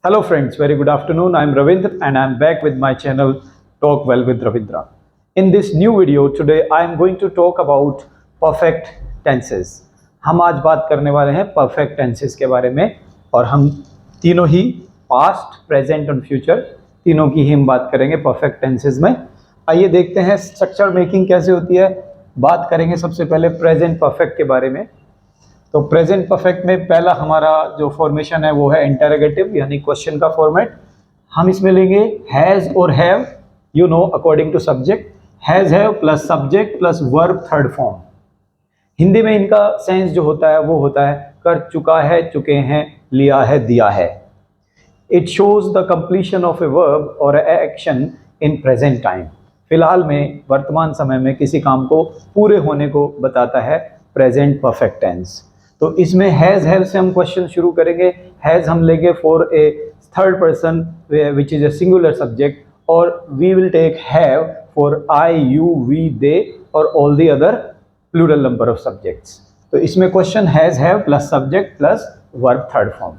Hello friends, very good afternoon. I am Ravindra and I am back with my channel Talk Well with Ravindra. In this new video today I am going to talk about perfect tenses. हम आज बात करने वाले हैं perfect tenses के बारे में और हम तीनों ही past, present और future तीनों की ही हम बात करेंगे perfect tenses में। आइए देखते हैं स्ट्रक्चर मेकिंग कैसे होती है। बात करेंगे सबसे पहले प्रेजेंट परफेक्ट के बारे में। तो प्रेजेंट परफेक्ट में पहला हमारा जो फॉर्मेशन है वो है इंटरोगेटिव यानी क्वेश्चन का फॉर्मेट। हम इसमें लेंगे हैज़ और have, you know according to subject, has have plus subject plus verb third form. Hindi में इनका सेंस जो होता है वो होता है कर चुका है, चुके हैं, लिया है, दिया है। It shows the completion of a verb और एक्शन इन प्रेजेंट टाइम। फिलहाल में वर्तमान समय में किसी काम को पूरे होने को बताता है प्रेजेंट परफेक्ट टेंस। तो इसमें हैज़ हैव से हम क्वेश्चन शुरू करेंगे। हैज़ हम लेंगे for a third person which is a singular subject और we will take have for I, you, we, they और all the other plural number of subjects. तो इसमें question has have plus subject plus verb third form.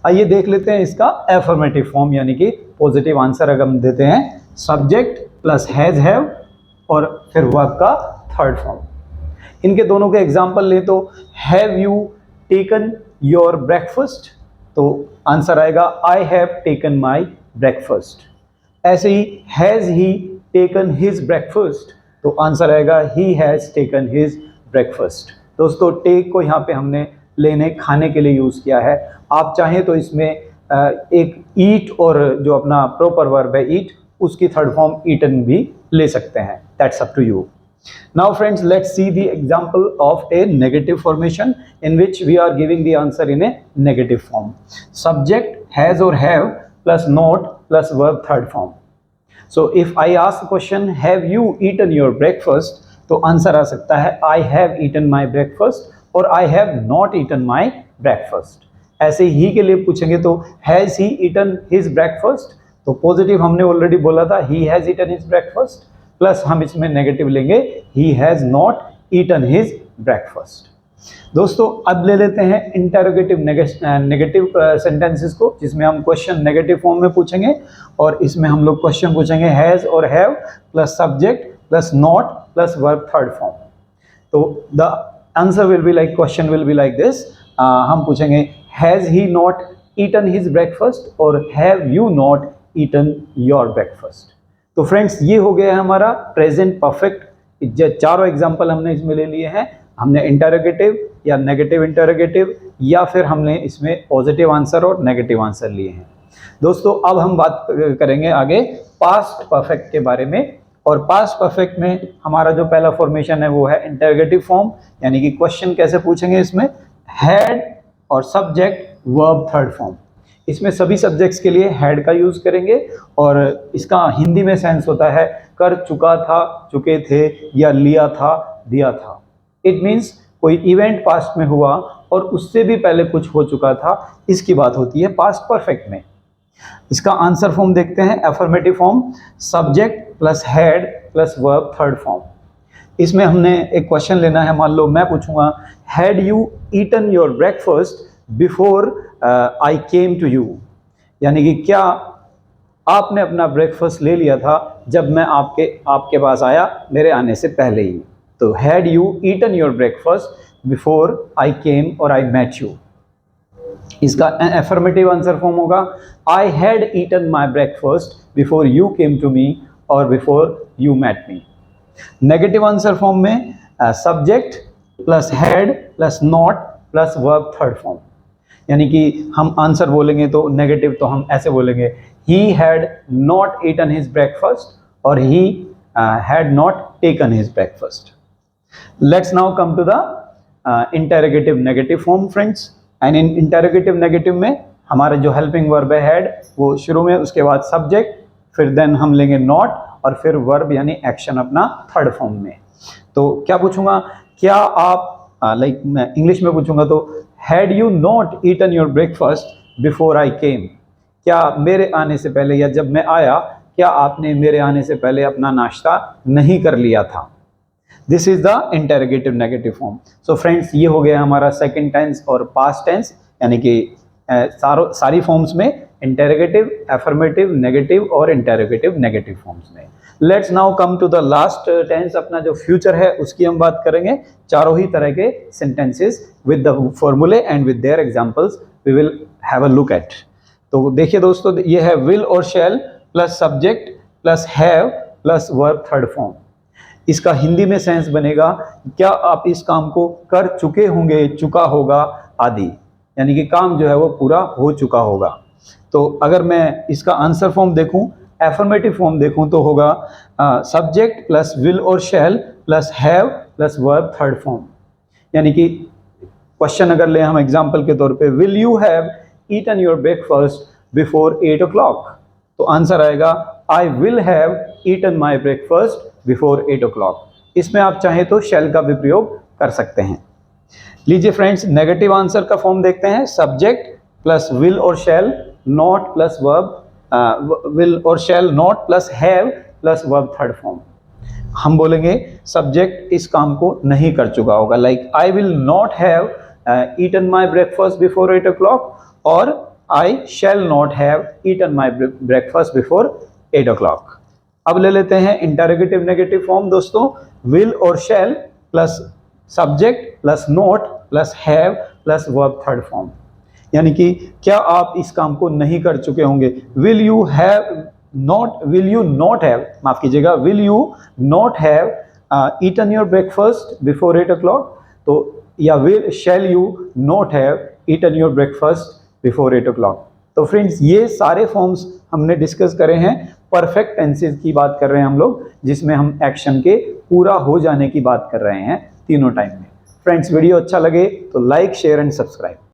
आइए देख लेते हैं इसका affirmative form यानी कि पॉजिटिव आंसर अगर हम देते हैं सब्जेक्ट प्लस हैज़ हैव और फिर वर्ब का थर्ड फॉर्म। इनके दोनों के एग्जाम्पल लें तो have you taken your breakfast, तो आंसर आएगा I have taken my breakfast. ऐसे ही has he taken his breakfast, तो आंसर आएगा he has taken his breakfast. दोस्तों टेक को यहाँ पे हमने लेने खाने के लिए यूज़ किया है। आप चाहें तो इसमें एक ईट और जो अपना प्रॉपर वर्ब है ईट उसकी थर्ड फॉर्म ईटन भी ले सकते हैं। That's up to you. Now friends, let's see the example of a negative formation in which we are giving the answer in a negative form. Subject has or have plus not plus verb third form. So if I ask the question, have you eaten your breakfast? तो answer आ सकता है I have eaten my breakfast और I have not eaten my breakfast. ऐसे ही के लिए पूछेंगे तो has he eaten his breakfast? तो पॉजिटिव हमने ऑलरेडी बोला था he has eaten his breakfast plus हम इसमें नेगेटिव लेंगे he has not eaten his breakfast। दोस्तों अब ले लेते हैं इंटरोगेटिव नेगेटिव सेंटेंसेस को जिसमें हम क्वेश्चन नेगेटिव फॉर्म में पूछेंगे और इसमें हम लोग क्वेश्चन पूछेंगे हैज़ और have plus subject plus not plus verb third form. तो the answer will be like, question will be like this. हम पूछेंगे has he not eaten his breakfast और have you not eaten your breakfast. तो friends ये हो गया है हमारा प्रेजेंट परफेक्ट। चारों एग्जांपल हमने इसमें ले लिए हैं। हमने इंटरोगेटिव या नेगेटिव इंटरोगेटिव या फिर हमने इसमें पॉजिटिव आंसर और नेगेटिव आंसर लिए हैं। दोस्तों अब हम बात करेंगे आगे पास्ट परफेक्ट के बारे में। और पास्ट परफेक्ट में हमारा जो पहला फॉर्मेशन है वो है इंटरोगेटिव फॉर्म यानी कि क्वेश्चन कैसे पूछेंगे इसमें हैड और सब्जेक्ट वर्ब थर्ड फॉर्म। इसमें सभी सब्जेक्ट्स के लिए हैड का यूज़ करेंगे और इसका हिंदी में सेंस होता है कर चुका था, चुके थे या लिया था, दिया था। इट मीन्स कोई इवेंट पास्ट में हुआ और उससे भी पहले कुछ हो चुका था, इसकी बात होती है पास्ट परफेक्ट में। इसका आंसर फॉर्म देखते हैं affirmative form subject plus had plus verb third form. इसमें हमने एक क्वेश्चन लेना है। मान लो मैं पूछूंगा had you eaten your breakfast before I came to you, यानी कि क्या आपने अपना ब्रेकफास्ट ले लिया था जब मैं आपके पास आया मेरे आने से पहले ही। तो had you eaten your breakfast before I came और आई मेट यू। इसका एफर्मेटिव आंसर फॉर्म होगा I had eaten my breakfast before you came to me और before you met me. Negative answer form में subject plus had plus not plus verb third form, यानी कि हम answer बोलेंगे तो negative तो हम ऐसे बोलेंगे he had not eaten his breakfast और he had not taken his breakfast. Let's now come to the interrogative negative form friends. And in interrogative negative में हमारा जो हेल्पिंग वर्ब है हैड वो शुरू में, उसके बाद सब्जेक्ट, फिर देन हम लेंगे नॉट और फिर वर्ब यानी एक्शन अपना थर्ड फॉर्म में। तो क्या पूछूंगा, क्या आप लाइक मैं इंग्लिश में पूछूंगा तो had you not eaten your breakfast before I came, क्या मेरे आने से पहले या जब मैं आया क्या आपने मेरे आने से पहले अपना नाश्ता नहीं कर लिया था। This is the interrogative negative form. So friends ये हो गया हमारा सेकंड टेंस और पास्ट टेंस, यानी कि सारी फॉर्म्स में इंटेरोगेटिव, एफर्मेटिव, नेगेटिव और इंटेरोगेटिव नेगेटिव फॉर्म्स में। Let's now come to the last tense, अपना जो फ्यूचर है उसकी हम बात करेंगे। चारों ही तरह के सेंटेंसेस विद द फॉर्मूले and with their examples we will have a look at. तो देखिए दोस्तों, ये है विल और shall plus subject plus have plus verb third form. इसका हिंदी में सेंस बनेगा क्या आप इस काम को कर चुके होंगे, चुका होगा आदि, यानी कि काम जो है वो पूरा हो चुका होगा। तो अगर मैं इसका आंसर फॉर्म देखूं, एफर्मेटिव फॉर्म देखूं तो होगा सब्जेक्ट प्लस विल और shall plus have plus verb third form. यानी कि क्वेश्चन अगर ले हम एग्जांपल के तौर पे, will you have eaten your breakfast before 8 o'clock, तो आंसर आएगा I will have eaten my breakfast before 8 o'clock। इसमें आप चाहें तो शैल का भी प्रयोग कर सकते हैं। लीजिए फ्रेंड्स, नेगेटिव आंसर का फॉर्म देखते हैं। सब्जेक्ट प्लस विल और shall not plus verb, will और shall not plus have plus verb third form. हम बोलेंगे सब्जेक्ट इस काम को नहीं कर चुका होगा, like I will not have eaten my breakfast before 8 o'clock और I shall not have eaten my breakfast before 8 o'clock। अब ले लेते हैं इंटरोगेटिव नेगेटिव फॉर्म दोस्तों। विल और shall plus subject plus not plus have plus verb third form. यानी कि क्या आप इस काम को नहीं कर चुके होंगे। विल यू नॉट हैव, माफ कीजिएगा, will you not have eaten your breakfast before 8 o'clock, तो या will shall you not have eaten your breakfast before 8 o'clock। तो फ्रेंड्स, ये सारे फॉर्म्स हमने डिस्कस करे हैं। परफेक्ट टेंसेस की बात कर रहे हैं हम लोग, जिसमें हम एक्शन के पूरा हो जाने की बात कर रहे हैं तीनों टाइम में। फ्रेंड्स, वीडियो अच्छा लगे तो लाइक, शेयर एंड सब्सक्राइब।